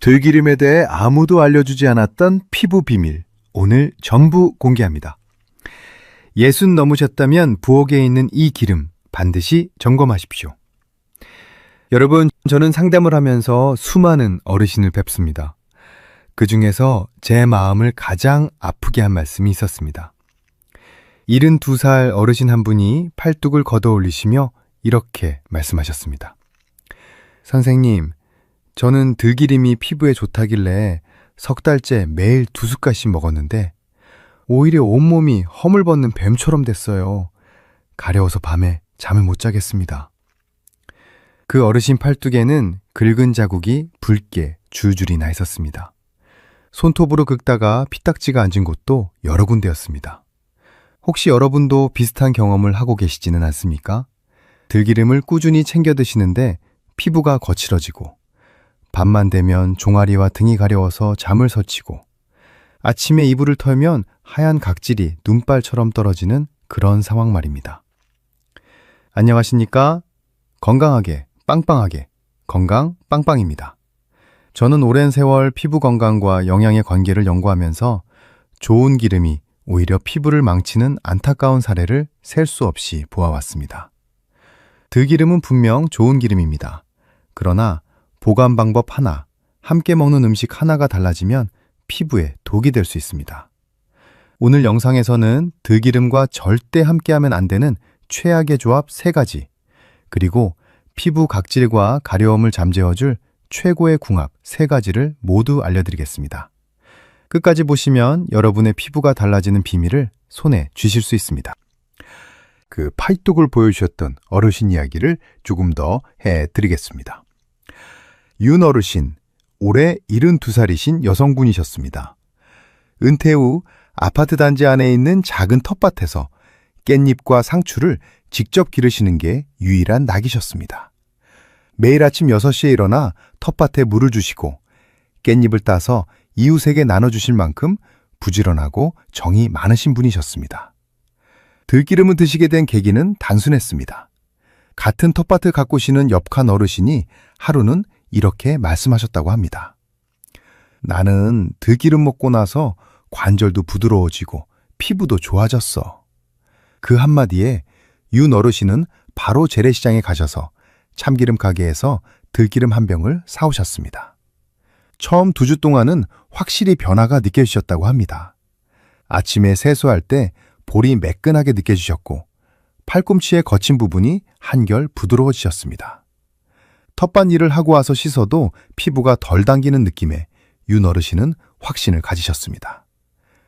들기름에 대해 아무도 알려주지 않았던 피부 비밀, 오늘 전부 공개합니다. 60 넘으셨다면 부엌에 있는 이 기름 반드시 점검하십시오. 여러분, 저는 상담을 하면서 수많은 어르신을 뵙습니다. 그 중에서 제 마음을 가장 아프게 한 말씀이 있었습니다. 72살 어르신 한 분이 팔뚝을 걷어 올리시며 이렇게 말씀하셨습니다. 선생님, 저는 들기름이 피부에 좋다길래 석 달째 매일 2숟갈씩 먹었는데 오히려 온몸이 허물벗는 뱀처럼 됐어요. 가려워서 밤에 잠을 못 자겠습니다. 그 어르신 팔뚝에는 긁은 자국이 붉게 줄줄이 나 있었습니다. 손톱으로 긁다가 피딱지가 앉은 곳도 여러 군데였습니다. 혹시 여러분도 비슷한 경험을 하고 계시지는 않습니까? 들기름을 꾸준히 챙겨 드시는데 피부가 거칠어지고 밤만 되면 종아리와 등이 가려워서 잠을 설치고 아침에 이불을 털면 하얀 각질이 눈발처럼 떨어지는 그런 상황 말입니다. 안녕하십니까? 건강하게, 빵빵하게, 건강 빵빵입니다. 저는 오랜 세월 피부 건강과 영양의 관계를 연구하면서 좋은 기름이 오히려 피부를 망치는 안타까운 사례를 셀 수 없이 보아왔습니다. 들기름은 분명 좋은 기름입니다. 그러나 보관 방법 하나, 함께 먹는 음식 하나가 달라지면 피부에 독이 될 수 있습니다. 오늘 영상에서는 들기름과 절대 함께하면 안 되는 최악의 조합 3가지, 그리고 피부 각질과 가려움을 잠재워줄 최고의 궁합 3가지를 모두 알려드리겠습니다. 끝까지 보시면 여러분의 피부가 달라지는 비밀을 손에 쥐실 수 있습니다. 그 팔뚝을 보여주셨던 어르신 이야기를 조금 더 해드리겠습니다. 윤 어르신, 올해 72살이신 여성분이셨습니다. 은퇴 후 아파트 단지 안에 있는 작은 텃밭에서 깻잎과 상추를 직접 기르시는 게 유일한 낙이셨습니다. 매일 아침 6시에 일어나 텃밭에 물을 주시고 깻잎을 따서 이웃에게 나눠주실 만큼 부지런하고 정이 많으신 분이셨습니다. 들기름을 드시게 된 계기는 단순했습니다. 같은 텃밭을 가꾸시는 옆칸 어르신이 하루는 이렇게 말씀하셨다고 합니다. 나는 들기름 먹고 나서 관절도 부드러워지고 피부도 좋아졌어. 그 한마디에 윤 어르신은 바로 재래시장에 가셔서 참기름 가게에서 들기름 한 병을 사오셨습니다. 처음 2주 동안은 확실히 변화가 느껴지셨다고 합니다. 아침에 세수할 때 볼이 매끈하게 느껴지셨고 팔꿈치의 거친 부분이 한결 부드러워지셨습니다. 텃밭 일을 하고 와서 씻어도 피부가 덜 당기는 느낌에 윤 어르신은 확신을 가지셨습니다.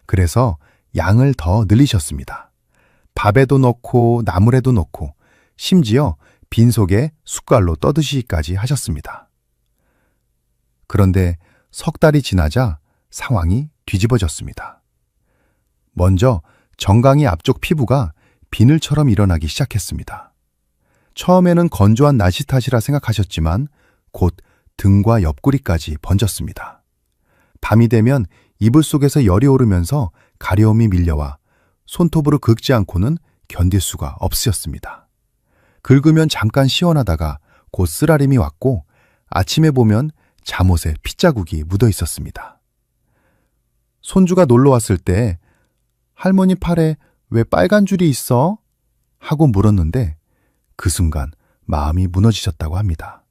그래서 양을 더 늘리셨습니다. 밥에도 넣고 나물에도 넣고 심지어 빈속에 숟갈로 떠드시기까지 하셨습니다. 그런데 석 달이 지나자 상황이 뒤집어졌습니다. 먼저 정강이 앞쪽 피부가 비늘처럼 일어나기 시작했습니다. 처음에는 건조한 날씨 탓이라 생각하셨지만 곧 등과 옆구리까지 번졌습니다. 밤이 되면 이불 속에서 열이 오르면서 가려움이 밀려와 손톱으로 긁지 않고는 견딜 수가 없으셨습니다. 긁으면 잠깐 시원하다가 곧 쓰라림이 왔고 아침에 보면 잠옷에 핏자국이 묻어 있었습니다. 손주가 놀러 왔을 때 할머니 팔에 왜 빨간 줄이 있어? 하고 물었는데 그 순간 마음이 무너지셨다고 합니다.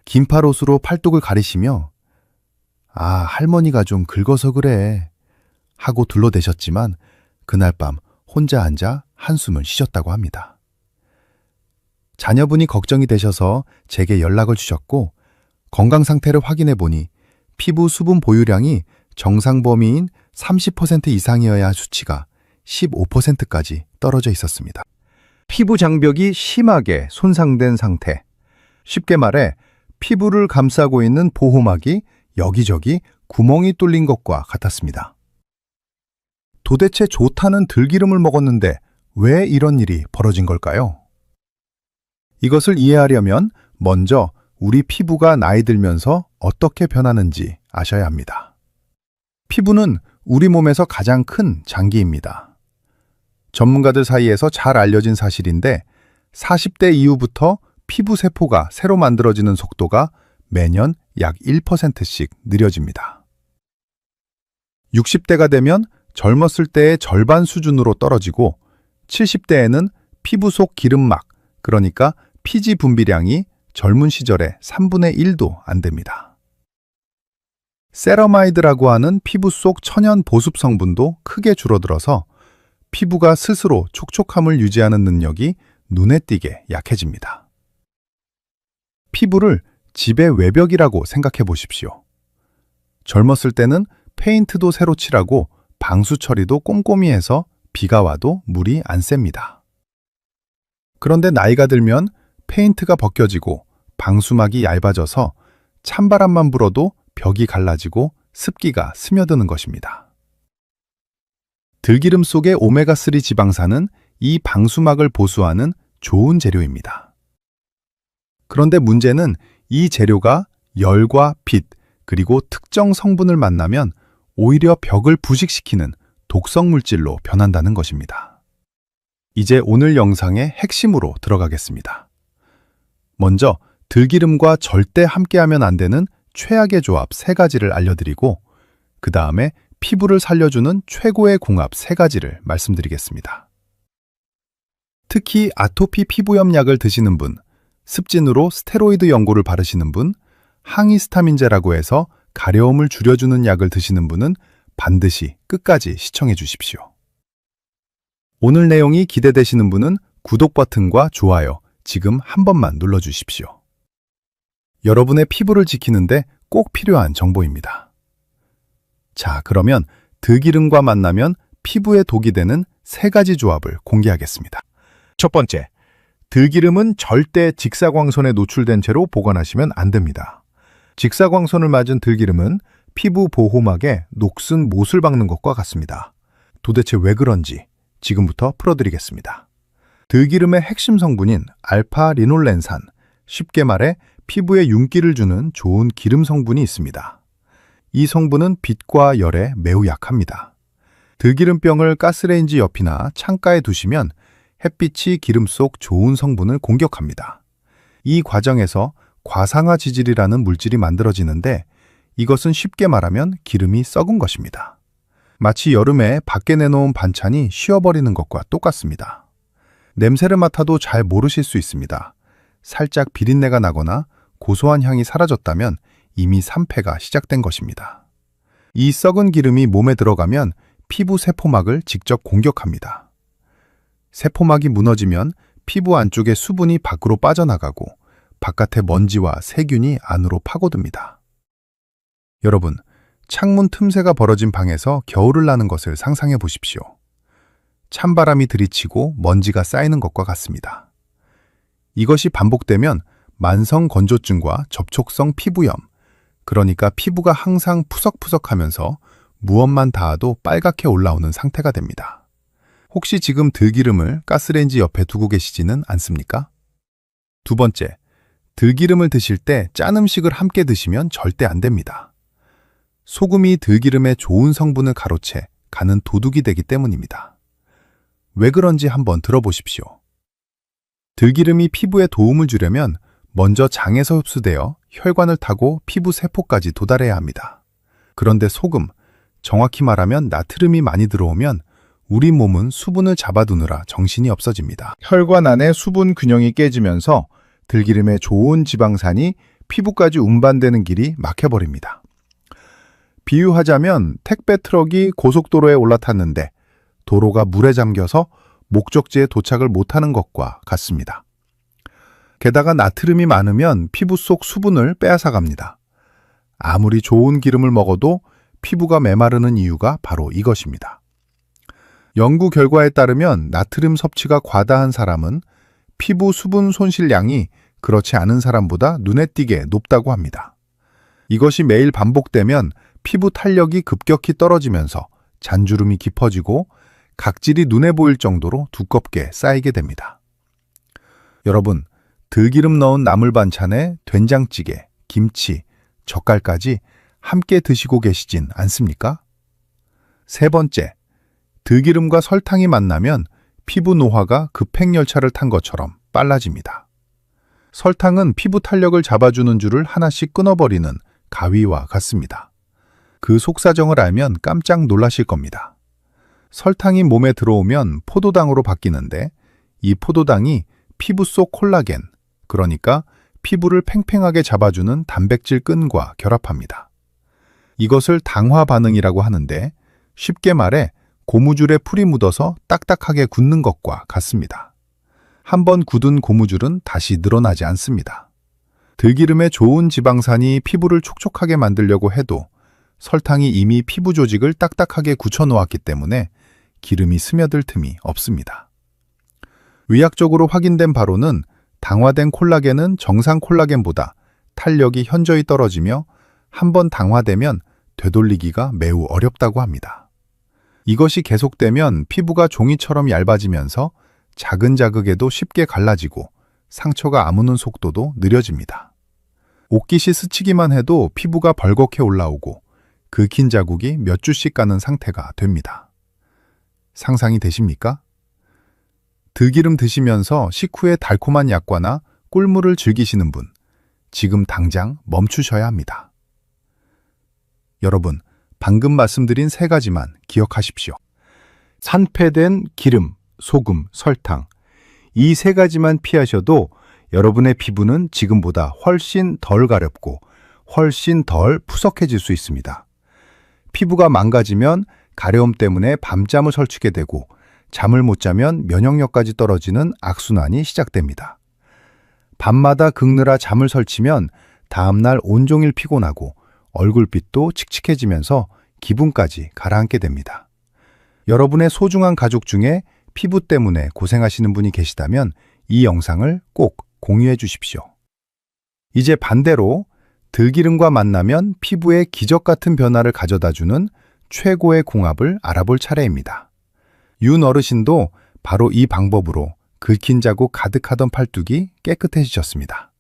긴팔 옷으로 팔뚝을 가리시며 할머니가 좀 긁어서 그래 하고 둘러대셨지만 그날 밤 혼자 앉아 한숨을 쉬셨다고 합니다. 자녀분이 걱정이 되셔서 제게 연락을 주셨고 건강 상태를 확인해 보니 피부 수분 보유량이 정상 범위인 30% 이상이어야 할 수치가 15%까지 떨어져 있었습니다. 피부 장벽이 심하게 손상된 상태. 쉽게 말해 피부를 감싸고 있는 보호막이 여기저기 구멍이 뚫린 것과 같았습니다. 도대체 좋다는 들기름을 먹었는데 왜 이런 일이 벌어진 걸까요? 이것을 이해하려면 먼저 우리 피부가 나이 들면서 어떻게 변하는지 아셔야 합니다. 피부는 우리 몸에서 가장 큰 장기입니다. 전문가들 사이에서 잘 알려진 사실인데 40대 이후부터 피부 세포가 새로 만들어지는 속도가 매년 약 1%씩 느려집니다. 60대가 되면 젊었을 때의 절반 수준으로 떨어지고 70대에는 피부 속 기름막, 그러니까 피지 분비량이 젊은 시절의 3분의 1도 안 됩니다. 세라마이드라고 하는 피부 속 천연 보습 성분도 크게 줄어들어서 피부가 스스로 촉촉함을 유지하는 능력이 눈에 띄게 약해집니다. 피부를 집의 외벽이라고 생각해 보십시오. 젊었을 때는 페인트도 새로 칠하고 방수 처리도 꼼꼼히 해서 비가 와도 물이 안 셉니다. 그런데 나이가 들면 페인트가 벗겨지고 방수막이 얇아져서 찬바람만 불어도 벽이 갈라지고 습기가 스며드는 것입니다. 들기름 속의 오메가3 지방산은 이 방수막을 보수하는 좋은 재료입니다. 그런데 문제는 이 재료가 열과 빛, 그리고 특정 성분을 만나면 오히려 벽을 부식시키는 독성 물질로 변한다는 것입니다. 이제 오늘 영상의 핵심으로 들어가겠습니다. 먼저 들기름과 절대 함께하면 안 되는 최악의 조합 3가지를 알려드리고 그 다음에 피부를 살려주는 최고의 궁합 3가지를 말씀드리겠습니다. 특히 아토피 피부염 약을 드시는 분, 습진으로 스테로이드 연고를 바르시는 분, 항히스타민제라고 해서 가려움을 줄여주는 약을 드시는 분은 반드시 끝까지 시청해 주십시오. 오늘 내용이 기대되시는 분은 구독 버튼과 좋아요 지금 한 번만 눌러주십시오. 여러분의 피부를 지키는데 꼭 필요한 정보입니다. 자, 그러면 들기름과 만나면 피부에 독이 되는 3가지 조합을 공개하겠습니다. 첫 번째, 들기름은 절대 직사광선에 노출된 채로 보관하시면 안 됩니다. 직사광선을 맞은 들기름은 피부 보호막에 녹슨 못을 박는 것과 같습니다. 도대체 왜 그런지 지금부터 풀어드리겠습니다. 들기름의 핵심 성분인 알파-리놀렌산, 쉽게 말해 피부에 윤기를 주는 좋은 기름 성분이 있습니다. 이 성분은 빛과 열에 매우 약합니다. 들기름병을 가스레인지 옆이나 창가에 두시면 햇빛이 기름 속 좋은 성분을 공격합니다. 이 과정에서 과산화 지질이라는 물질이 만들어지는데 이것은 쉽게 말하면 기름이 썩은 것입니다. 마치 여름에 밖에 내놓은 반찬이 쉬어버리는 것과 똑같습니다. 냄새를 맡아도 잘 모르실 수 있습니다. 살짝 비린내가 나거나 고소한 향이 사라졌다면 이미 산패가 시작된 것입니다. 이 썩은 기름이 몸에 들어가면 피부 세포막을 직접 공격합니다. 세포막이 무너지면 피부 안쪽의 수분이 밖으로 빠져나가고 바깥의 먼지와 세균이 안으로 파고듭니다. 여러분, 창문 틈새가 벌어진 방에서 겨울을 나는 것을 상상해 보십시오. 찬바람이 들이치고 먼지가 쌓이는 것과 같습니다. 이것이 반복되면 만성 건조증과 접촉성 피부염, 그러니까 피부가 항상 푸석푸석하면서 무엇만 닿아도 빨갛게 올라오는 상태가 됩니다. 혹시 지금 들기름을 가스레인지 옆에 두고 계시지는 않습니까? 두 번째, 들기름을 드실 때 짠 음식을 함께 드시면 절대 안 됩니다. 소금이 들기름의 좋은 성분을 가로채 간은 도둑이 되기 때문입니다. 왜 그런지 한번 들어보십시오. 들기름이 피부에 도움을 주려면 먼저 장에서 흡수되어 혈관을 타고 피부 세포까지 도달해야 합니다. 그런데 소금, 정확히 말하면 나트륨이 많이 들어오면 우리 몸은 수분을 잡아두느라 정신이 없어집니다. 혈관 안의 수분 균형이 깨지면서 들기름의 좋은 지방산이 피부까지 운반되는 길이 막혀버립니다. 비유하자면 택배 트럭이 고속도로에 올라탔는데 도로가 물에 잠겨서 목적지에 도착을 못하는 것과 같습니다. 게다가 나트륨이 많으면 피부 속 수분을 빼앗아갑니다. 아무리 좋은 기름을 먹어도 피부가 메마르는 이유가 바로 이것입니다. 연구 결과에 따르면 나트륨 섭취가 과다한 사람은 피부 수분 손실량이 그렇지 않은 사람보다 눈에 띄게 높다고 합니다. 이것이 매일 반복되면 피부 탄력이 급격히 떨어지면서 잔주름이 깊어지고 각질이 눈에 보일 정도로 두껍게 쌓이게 됩니다. 여러분, 들기름 넣은 나물 반찬에 된장찌개, 김치, 젓갈까지 함께 드시고 계시진 않습니까? 세 번째, 들기름과 설탕이 만나면 피부 노화가 급행열차를 탄 것처럼 빨라집니다. 설탕은 피부 탄력을 잡아주는 줄을 하나씩 끊어버리는 가위와 같습니다. 그 속사정을 알면 깜짝 놀라실 겁니다. 설탕이 몸에 들어오면 포도당으로 바뀌는데 이 포도당이 피부 속 콜라겐, 그러니까 피부를 팽팽하게 잡아주는 단백질 끈과 결합합니다. 이것을 당화 반응이라고 하는데 쉽게 말해 고무줄에 풀이 묻어서 딱딱하게 굳는 것과 같습니다. 한번 굳은 고무줄은 다시 늘어나지 않습니다. 들기름의 좋은 지방산이 피부를 촉촉하게 만들려고 해도 설탕이 이미 피부 조직을 딱딱하게 굳혀놓았기 때문에 기름이 스며들 틈이 없습니다. 의학적으로 확인된 바로는 당화된 콜라겐은 정상 콜라겐보다 탄력이 현저히 떨어지며 한번 당화되면 되돌리기가 매우 어렵다고 합니다. 이것이 계속되면 피부가 종이처럼 얇아지면서 작은 자극에도 쉽게 갈라지고 상처가 아무는 속도도 느려집니다. 옷깃이 스치기만 해도 피부가 벌겋게 올라오고 긁힌 자국이 몇 주씩 가는 상태가 됩니다. 상상이 되십니까? 들기름 드시면서 식후에 달콤한 약과나 꿀물을 즐기시는 분, 지금 당장 멈추셔야 합니다. 여러분, 방금 말씀드린 세 가지만 기억하십시오. 산패된 기름, 소금, 설탕, 이 세 가지만 피하셔도 여러분의 피부는 지금보다 훨씬 덜 가렵고 훨씬 덜 푸석해질 수 있습니다. 피부가 망가지면 가려움 때문에 밤잠을 설치게 되고 잠을 못 자면 면역력까지 떨어지는 악순환이 시작됩니다. 밤마다 긁느라 잠을 설치면 다음날 온종일 피곤하고 얼굴빛도 칙칙해지면서 기분까지 가라앉게 됩니다. 여러분의 소중한 가족 중에 피부 때문에 고생하시는 분이 계시다면 이 영상을 꼭 공유해 주십시오. 이제 반대로 들기름과 만나면 피부에 기적 같은 변화를 가져다주는 최고의 궁합을 알아볼 차례입니다. 윤 어르신도 바로 이 방법으로 긁힌 자국 가득하던 팔뚝이 깨끗해지셨습니다.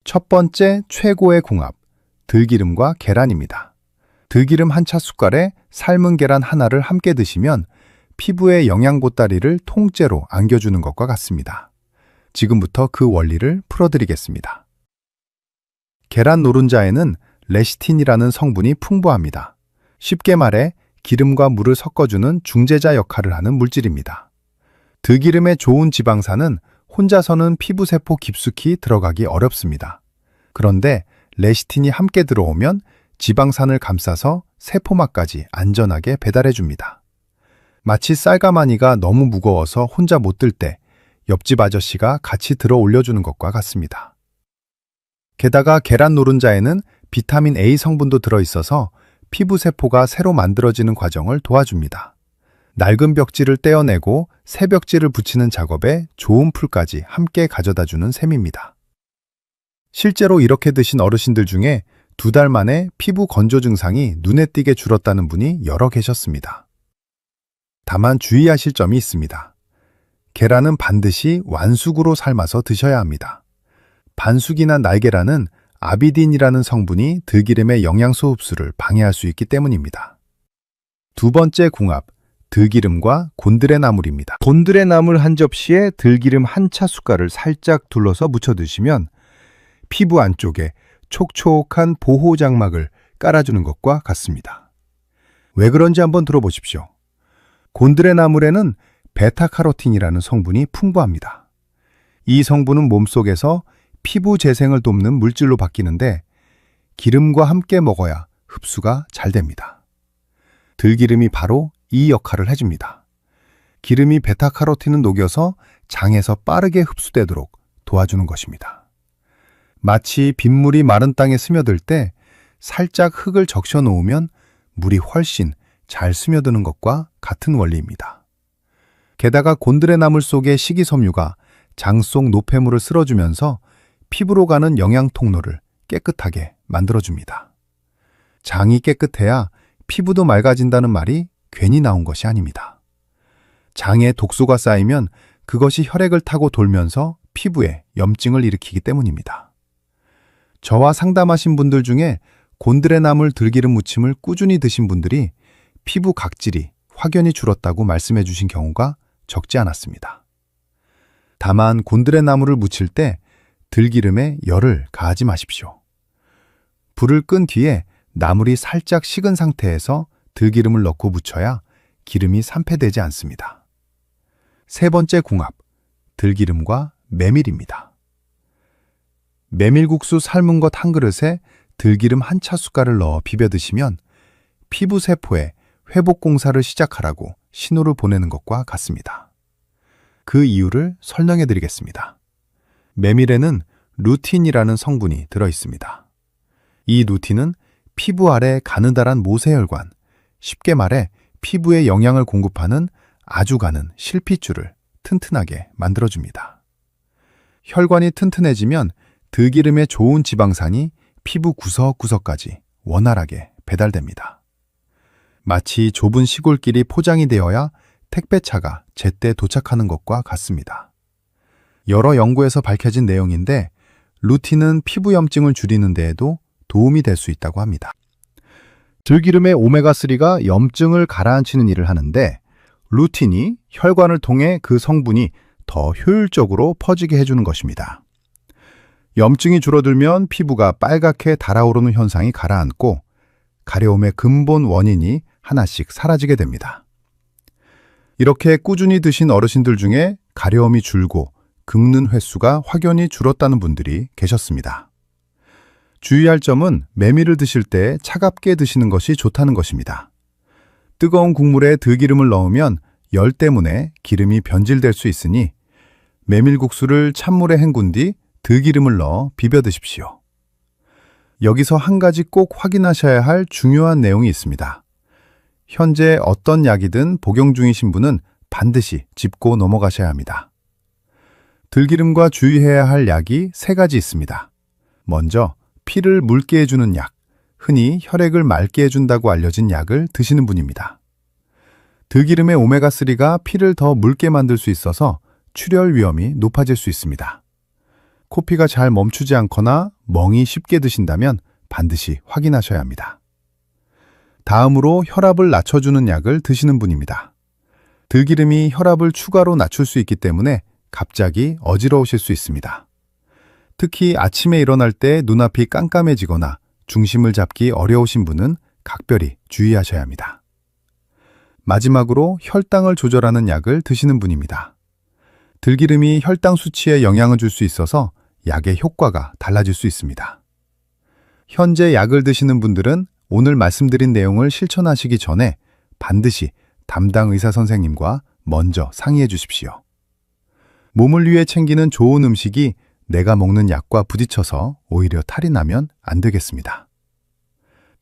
첫 번째 최고의 궁합, 들기름과 계란입니다. 들기름 한 차 숟갈에 삶은 계란 하나를 함께 드시면 피부의 영양 보따리를 통째로 안겨주는 것과 같습니다. 지금부터 그 원리를 풀어드리겠습니다. 계란 노른자에는 레시틴이라는 성분이 풍부합니다. 쉽게 말해 기름과 물을 섞어주는 중재자 역할을 하는 물질입니다. 들기름의 좋은 지방산은 혼자서는 피부세포 깊숙이 들어가기 어렵습니다. 그런데 레시틴이 함께 들어오면 지방산을 감싸서 세포막까지 안전하게 배달해줍니다. 마치 쌀가마니가 너무 무거워서 혼자 못 들 때 옆집 아저씨가 같이 들어 올려주는 것과 같습니다. 게다가 계란 노른자에는 비타민 A 성분도 들어있어서 피부세포가 새로 만들어지는 과정을 도와줍니다. 낡은 벽지를 떼어내고 새 벽지를 붙이는 작업에 좋은 풀까지 함께 가져다주는 셈입니다. 실제로 이렇게 드신 어르신들 중에 2달 만에 피부 건조 증상이 눈에 띄게 줄었다는 분이 여러 계셨습니다. 다만 주의하실 점이 있습니다. 계란은 반드시 완숙으로 삶아서 드셔야 합니다. 반숙이나 날계란은 아비딘이라는 성분이 들기름의 영양소 흡수를 방해할 수 있기 때문입니다. 두 번째 궁합, 들기름과 곤드레나물입니다. 곤드레나물 한 접시에 들기름 한 차 숟갈을 살짝 둘러서 묻혀 드시면 피부 안쪽에 촉촉한 보호 장막을 깔아주는 것과 같습니다. 왜 그런지 한번 들어보십시오. 곤드레나물에는 베타카로틴이라는 성분이 풍부합니다. 이 성분은 몸속에서 피부 재생을 돕는 물질로 바뀌는데 기름과 함께 먹어야 흡수가 잘 됩니다. 들기름이 바로 이 역할을 해줍니다. 기름이 베타카로틴을 녹여서 장에서 빠르게 흡수되도록 도와주는 것입니다. 마치 빗물이 마른 땅에 스며들 때 살짝 흙을 적셔 놓으면 물이 훨씬 잘 스며드는 것과 같은 원리입니다. 게다가 곤드레나물 속의 식이섬유가 장 속 노폐물을 쓸어주면서 피부로 가는 영양 통로를 깨끗하게 만들어줍니다. 장이 깨끗해야 피부도 맑아진다는 말이 괜히 나온 것이 아닙니다. 장에 독소가 쌓이면 그것이 혈액을 타고 돌면서 피부에 염증을 일으키기 때문입니다. 저와 상담하신 분들 중에 곤드레나물 들기름 무침을 꾸준히 드신 분들이 피부 각질이 확연히 줄었다고 말씀해 주신 경우가 적지 않았습니다. 다만 곤드레나물을 무칠 때 들기름에 열을 가하지 마십시오. 불을 끈 뒤에 나물이 살짝 식은 상태에서 들기름을 넣고 무쳐야 기름이 산패되지 않습니다. 세 번째 궁합, 들기름과 메밀입니다. 메밀국수 삶은 것 한 그릇에 들기름 한 차숟갈을 넣어 비벼 드시면 피부 세포에 회복 공사를 시작하라고 신호를 보내는 것과 같습니다. 그 이유를 설명해 드리겠습니다. 메밀에는 루틴이라는 성분이 들어 있습니다. 이 루틴은 피부 아래 가느다란 모세혈관, 쉽게 말해 피부에 영양을 공급하는 아주 가는 실핏줄을 튼튼하게 만들어줍니다. 혈관이 튼튼해지면 들기름의 좋은 지방산이 피부 구석구석까지 원활하게 배달됩니다. 마치 좁은 시골길이 포장이 되어야 택배차가 제때 도착하는 것과 같습니다. 여러 연구에서 밝혀진 내용인데 루틴은 피부 염증을 줄이는 데에도 도움이 될 수 있다고 합니다. 들기름의 오메가3가 염증을 가라앉히는 일을 하는데 루틴이 혈관을 통해 그 성분이 더 효율적으로 퍼지게 해주는 것입니다. 염증이 줄어들면 피부가 빨갛게 달아오르는 현상이 가라앉고 가려움의 근본 원인이 하나씩 사라지게 됩니다. 이렇게 꾸준히 드신 어르신들 중에 가려움이 줄고 긁는 횟수가 확연히 줄었다는 분들이 계셨습니다. 주의할 점은 메밀을 드실 때 차갑게 드시는 것이 좋다는 것입니다. 뜨거운 국물에 들기름을 넣으면 열 때문에 기름이 변질될 수 있으니 메밀국수를 찬물에 헹군 뒤 들기름을 넣어 비벼 드십시오. 여기서 한 가지 꼭 확인하셔야 할 중요한 내용이 있습니다. 현재 어떤 약이든 복용 중이신 분은 반드시 짚고 넘어가셔야 합니다. 들기름과 주의해야 할 약이 세 가지 있습니다. 먼저 피를 묽게 해주는 약, 흔히 혈액을 맑게 해준다고 알려진 약을 드시는 분입니다. 들기름의 오메가3가 피를 더 묽게 만들 수 있어서 출혈 위험이 높아질 수 있습니다. 코피가 잘 멈추지 않거나 멍이 쉽게 드신다면 반드시 확인하셔야 합니다. 다음으로 혈압을 낮춰주는 약을 드시는 분입니다. 들기름이 혈압을 추가로 낮출 수 있기 때문에 갑자기 어지러우실 수 있습니다. 특히 아침에 일어날 때 눈앞이 깜깜해지거나 중심을 잡기 어려우신 분은 각별히 주의하셔야 합니다. 마지막으로 혈당을 조절하는 약을 드시는 분입니다. 들기름이 혈당 수치에 영향을 줄 수 있어서 약의 효과가 달라질 수 있습니다. 현재 약을 드시는 분들은 오늘 말씀드린 내용을 실천하시기 전에 반드시 담당 의사 선생님과 먼저 상의해 주십시오. 몸을 위해 챙기는 좋은 음식이 내가 먹는 약과 부딪혀서 오히려 탈이 나면 안 되겠습니다.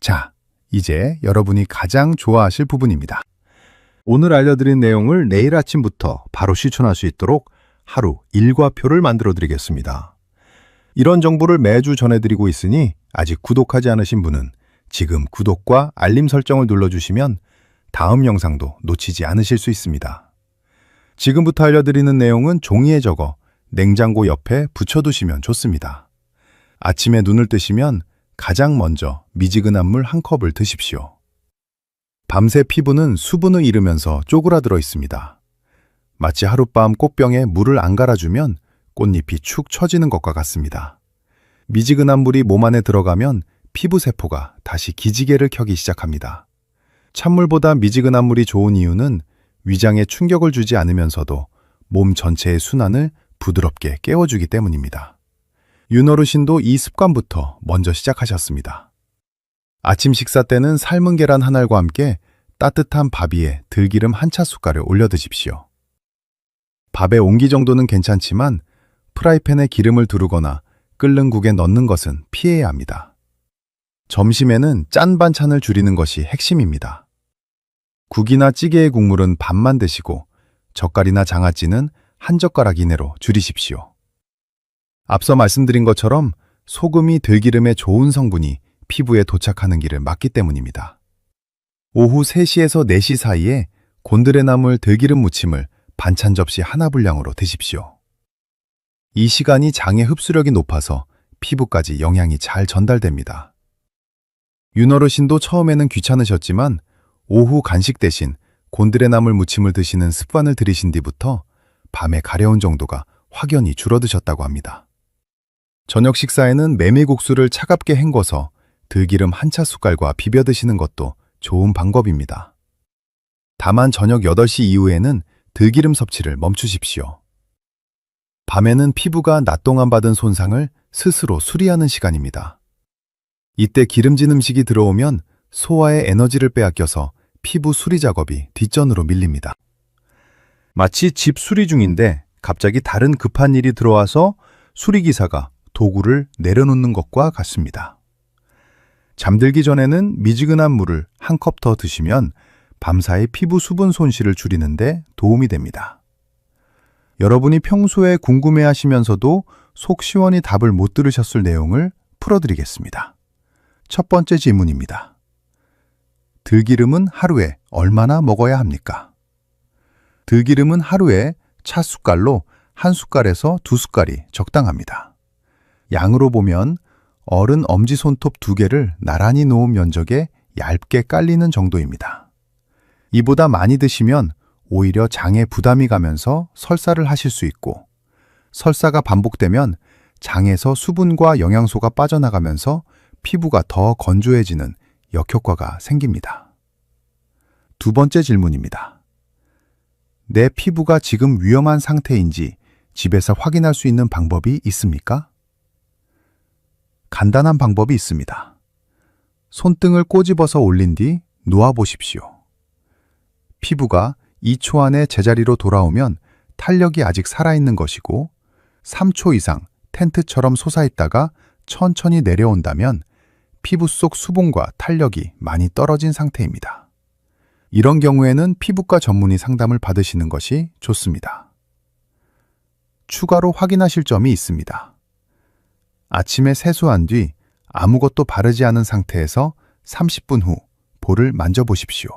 자, 이제 여러분이 가장 좋아하실 부분입니다. 오늘 알려드린 내용을 내일 아침부터 바로 실천할 수 있도록 하루 일과표를 만들어 드리겠습니다. 이런 정보를 매주 전해드리고 있으니 아직 구독하지 않으신 분은 지금 구독과 알림 설정을 눌러주시면 다음 영상도 놓치지 않으실 수 있습니다. 지금부터 알려드리는 내용은 종이에 적어 냉장고 옆에 붙여두시면 좋습니다. 아침에 눈을 뜨시면 가장 먼저 미지근한 물 한 컵을 드십시오. 밤새 피부는 수분을 잃으면서 쪼그라들어 있습니다. 마치 하룻밤 꽃병에 물을 안 갈아주면 꽃잎이 축 처지는 것과 같습니다. 미지근한 물이 몸 안에 들어가면 피부 세포가 다시 기지개를 켜기 시작합니다. 찬물보다 미지근한 물이 좋은 이유는 위장에 충격을 주지 않으면서도 몸 전체의 순환을 부드럽게 깨워주기 때문입니다. 윤어르신도 이 습관부터 먼저 시작하셨습니다. 아침 식사 때는 삶은 계란 한 알과 함께 따뜻한 밥 위에 들기름 한 차숟갈을 올려 드십시오. 밥의 온기 정도는 괜찮지만 프라이팬에 기름을 두르거나 끓는 국에 넣는 것은 피해야 합니다. 점심에는 짠 반찬을 줄이는 것이 핵심입니다. 국이나 찌개의 국물은 반만 드시고 젓갈이나 장아찌는 한 젓가락 이내로 줄이십시오. 앞서 말씀드린 것처럼 소금이 들기름의 좋은 성분이 피부에 도착하는 길을 막기 때문입니다. 오후 3시에서 4시 사이에 곤드레나물 들기름 무침을 반찬 접시 하나 분량으로 드십시오. 이 시간이 장의 흡수력이 높아서 피부까지 영양이 잘 전달됩니다. 윤어르신도 처음에는 귀찮으셨지만 오후 간식 대신 곤드레나물 무침을 드시는 습관을 들이신 뒤부터 밤에 가려운 정도가 확연히 줄어드셨다고 합니다. 저녁 식사에는 메밀국수를 차갑게 헹궈서 들기름 한 차 숟갈과 비벼 드시는 것도 좋은 방법입니다. 다만 저녁 8시 이후에는 들기름 섭취를 멈추십시오. 밤에는 피부가 낮 동안 받은 손상을 스스로 수리하는 시간입니다. 이때 기름진 음식이 들어오면 소화의 에너지를 빼앗겨서 피부 수리 작업이 뒷전으로 밀립니다. 마치 집 수리 중인데 갑자기 다른 급한 일이 들어와서 수리기사가 도구를 내려놓는 것과 같습니다. 잠들기 전에는 미지근한 물을 한 컵 더 드시면 밤사이 피부 수분 손실을 줄이는데 도움이 됩니다. 여러분이 평소에 궁금해하시면서도 속 시원히 답을 못 들으셨을 내용을 풀어드리겠습니다. 첫 번째 질문입니다. 들기름은 하루에 얼마나 먹어야 합니까? 들기름은 하루에 차 숟갈로 1숟갈에서 2숟갈이 적당합니다. 양으로 보면 어른 엄지손톱 2개를 나란히 놓은 면적에 얇게 깔리는 정도입니다. 이보다 많이 드시면 오히려 장에 부담이 가면서 설사를 하실 수 있고, 설사가 반복되면 장에서 수분과 영양소가 빠져나가면서 피부가 더 건조해지는 역효과가 생깁니다. 두 번째 질문입니다. 내 피부가 지금 위험한 상태인지 집에서 확인할 수 있는 방법이 있습니까? 간단한 방법이 있습니다. 손등을 꼬집어서 올린 뒤 놓아보십시오. 피부가 2초 안에 제자리로 돌아오면 탄력이 아직 살아있는 것이고, 3초 이상 텐트처럼 솟아있다가 천천히 내려온다면 피부 속 수분과 탄력이 많이 떨어진 상태입니다. 이런 경우에는 피부과 전문의 상담을 받으시는 것이 좋습니다. 추가로 확인하실 점이 있습니다. 아침에 세수한 뒤 아무것도 바르지 않은 상태에서 30분 후 볼을 만져보십시오.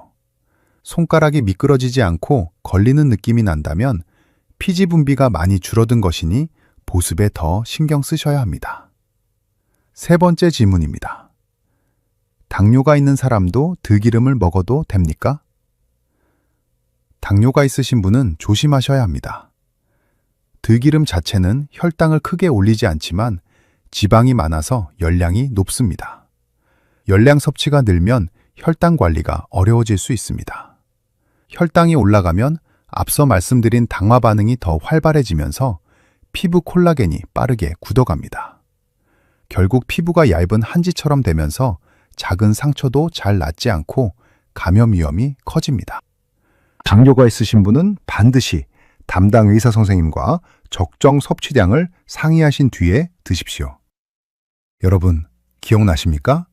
손가락이 미끄러지지 않고 걸리는 느낌이 난다면 피지 분비가 많이 줄어든 것이니 보습에 더 신경 쓰셔야 합니다. 세 번째 질문입니다. 당뇨가 있는 사람도 들기름을 먹어도 됩니까? 당뇨가 있으신 분은 조심하셔야 합니다. 들기름 자체는 혈당을 크게 올리지 않지만 지방이 많아서 열량이 높습니다. 열량 섭취가 늘면 혈당 관리가 어려워질 수 있습니다. 혈당이 올라가면 앞서 말씀드린 당화 반응이 더 활발해지면서 피부 콜라겐이 빠르게 굳어갑니다. 결국 피부가 얇은 한지처럼 되면서 작은 상처도 잘 낫지 않고 감염 위험이 커집니다. 당뇨가 있으신 분은 반드시 담당 의사 선생님과 적정 섭취량을 상의하신 뒤에 드십시오. 여러분, 기억나십니까?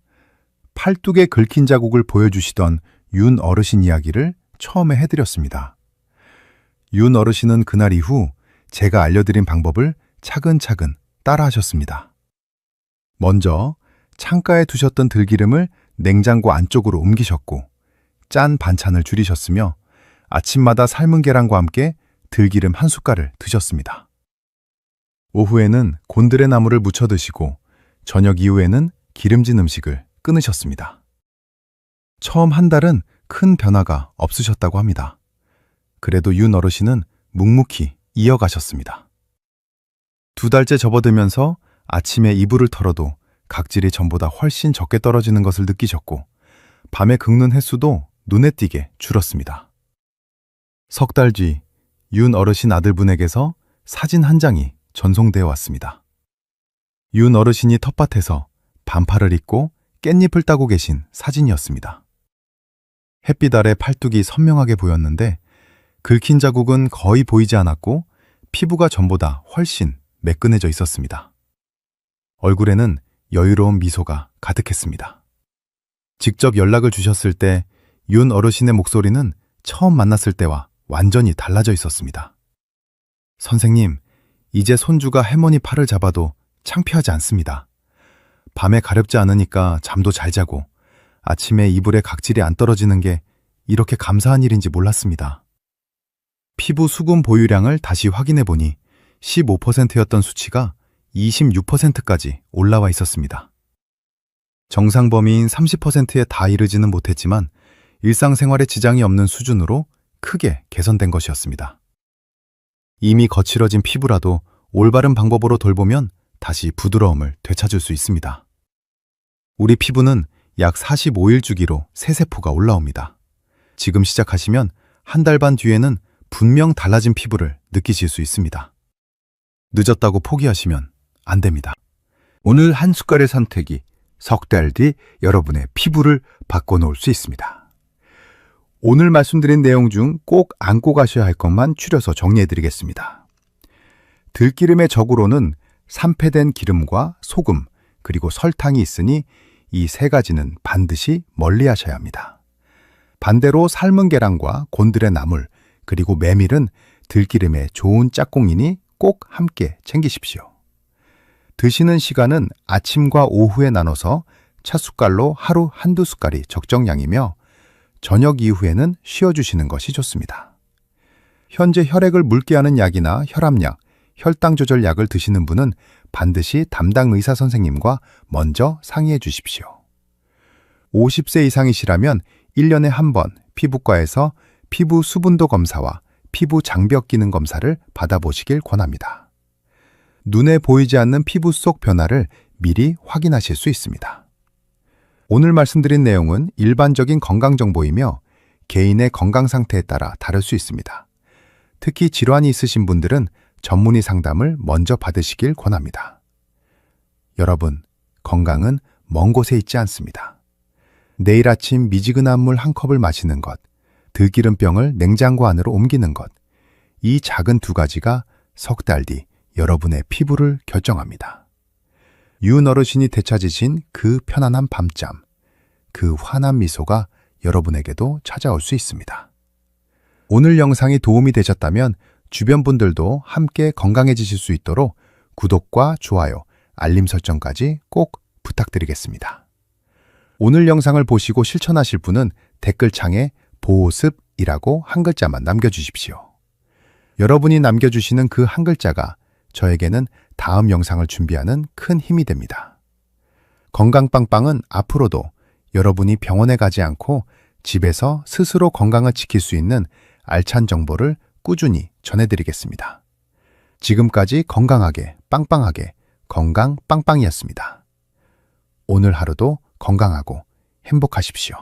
팔뚝에 긁힌 자국을 보여주시던 윤 어르신 이야기를 처음에 해드렸습니다. 윤 어르신은 그날 이후 제가 알려드린 방법을 차근차근 따라하셨습니다. 먼저 창가에 두셨던 들기름을 냉장고 안쪽으로 옮기셨고, 짠 반찬을 줄이셨으며 아침마다 삶은 계란과 함께 들기름 1숟갈을 드셨습니다. 오후에는 곤드레 나물을 무쳐 드시고 저녁 이후에는 기름진 음식을 끊으셨습니다. 처음 한 달은 큰 변화가 없으셨다고 합니다. 그래도 윤 어르신은 묵묵히 이어가셨습니다. 2달째 접어들면서 아침에 이불을 털어도 각질이 전보다 훨씬 적게 떨어지는 것을 느끼셨고, 밤에 긁는 횟수도 눈에 띄게 줄었습니다. 3달 뒤 윤 어르신 아들분에게서 사진 한 장이 전송되어 왔습니다. 윤 어르신이 텃밭에서 반팔을 입고 깻잎을 따고 계신 사진이었습니다. 햇빛 아래 팔뚝이 선명하게 보였는데 긁힌 자국은 거의 보이지 않았고 피부가 전보다 훨씬 매끈해져 있었습니다. 얼굴에는 여유로운 미소가 가득했습니다. 직접 연락을 주셨을 때 윤 어르신의 목소리는 처음 만났을 때와 완전히 달라져 있었습니다. 선생님, 이제 손주가 할머니 팔을 잡아도 창피하지 않습니다. 밤에 가렵지 않으니까 잠도 잘 자고 아침에 이불에 각질이 안 떨어지는 게 이렇게 감사한 일인지 몰랐습니다. 피부 수분 보유량을 다시 확인해 보니 15%였던 수치가 26%까지 올라와 있었습니다. 정상 범위인 30%에 다 이르지는 못했지만 일상생활에 지장이 없는 수준으로 크게 개선된 것이었습니다. 이미 거칠어진 피부라도 올바른 방법으로 돌보면 다시 부드러움을 되찾을 수 있습니다. 우리 피부는 약 45일 주기로 새 세포가 올라옵니다. 지금 시작하시면 한 달 반 뒤에는 분명 달라진 피부를 느끼실 수 있습니다. 늦었다고 포기하시면 안 됩니다. 오늘 한 숟갈의 선택이 석 달 뒤 여러분의 피부를 바꿔놓을 수 있습니다. 오늘 말씀드린 내용 중 꼭 안고 가셔야 할 것만 추려서 정리해드리겠습니다. 들기름의 적으로는 산패된 기름과 소금, 그리고 설탕이 있으니 이 세 가지는 반드시 멀리하셔야 합니다. 반대로 삶은 계란과 곤드레 나물, 그리고 메밀은 들기름의 좋은 짝꿍이니 꼭 함께 챙기십시오. 드시는 시간은 아침과 오후에 나눠서 찻숟갈로 하루 한두 숟갈이 적정량이며 저녁 이후에는 쉬어주시는 것이 좋습니다. 현재 혈액을 묽게 하는 약이나 혈압약, 혈당 조절 약을 드시는 분은 반드시 담당 의사 선생님과 먼저 상의해 주십시오. 50세 이상이시라면 1년에 한 번 피부과에서 피부 수분도 검사와 피부 장벽 기능 검사를 받아보시길 권합니다. 눈에 보이지 않는 피부 속 변화를 미리 확인하실 수 있습니다. 오늘 말씀드린 내용은 일반적인 건강 정보이며 개인의 건강 상태에 따라 다를 수 있습니다. 특히 질환이 있으신 분들은 전문의 상담을 먼저 받으시길 권합니다. 여러분, 건강은 먼 곳에 있지 않습니다. 내일 아침 미지근한 물 한 컵을 마시는 것, 들기름병을 냉장고 안으로 옮기는 것, 이 작은 두 가지가 석 달 뒤 여러분의 피부를 결정합니다. 윤 어르신이 되찾으신 그 편안한 밤잠, 그 환한 미소가 여러분에게도 찾아올 수 있습니다. 오늘 영상이 도움이 되셨다면 주변 분들도 함께 건강해지실 수 있도록 구독과 좋아요, 알림 설정까지 꼭 부탁드리겠습니다. 오늘 영상을 보시고 실천하실 분은 댓글창에 보습이라고 한 글자만 남겨주십시오. 여러분이 남겨주시는 그 한 글자가 저에게는 다음 영상을 준비하는 큰 힘이 됩니다. 건강빵빵은 앞으로도 여러분이 병원에 가지 않고 집에서 스스로 건강을 지킬 수 있는 알찬 정보를 꾸준히 전해드리겠습니다. 지금까지 건강하게 빵빵하게 건강빵빵이었습니다. 오늘 하루도 건강하고 행복하십시오.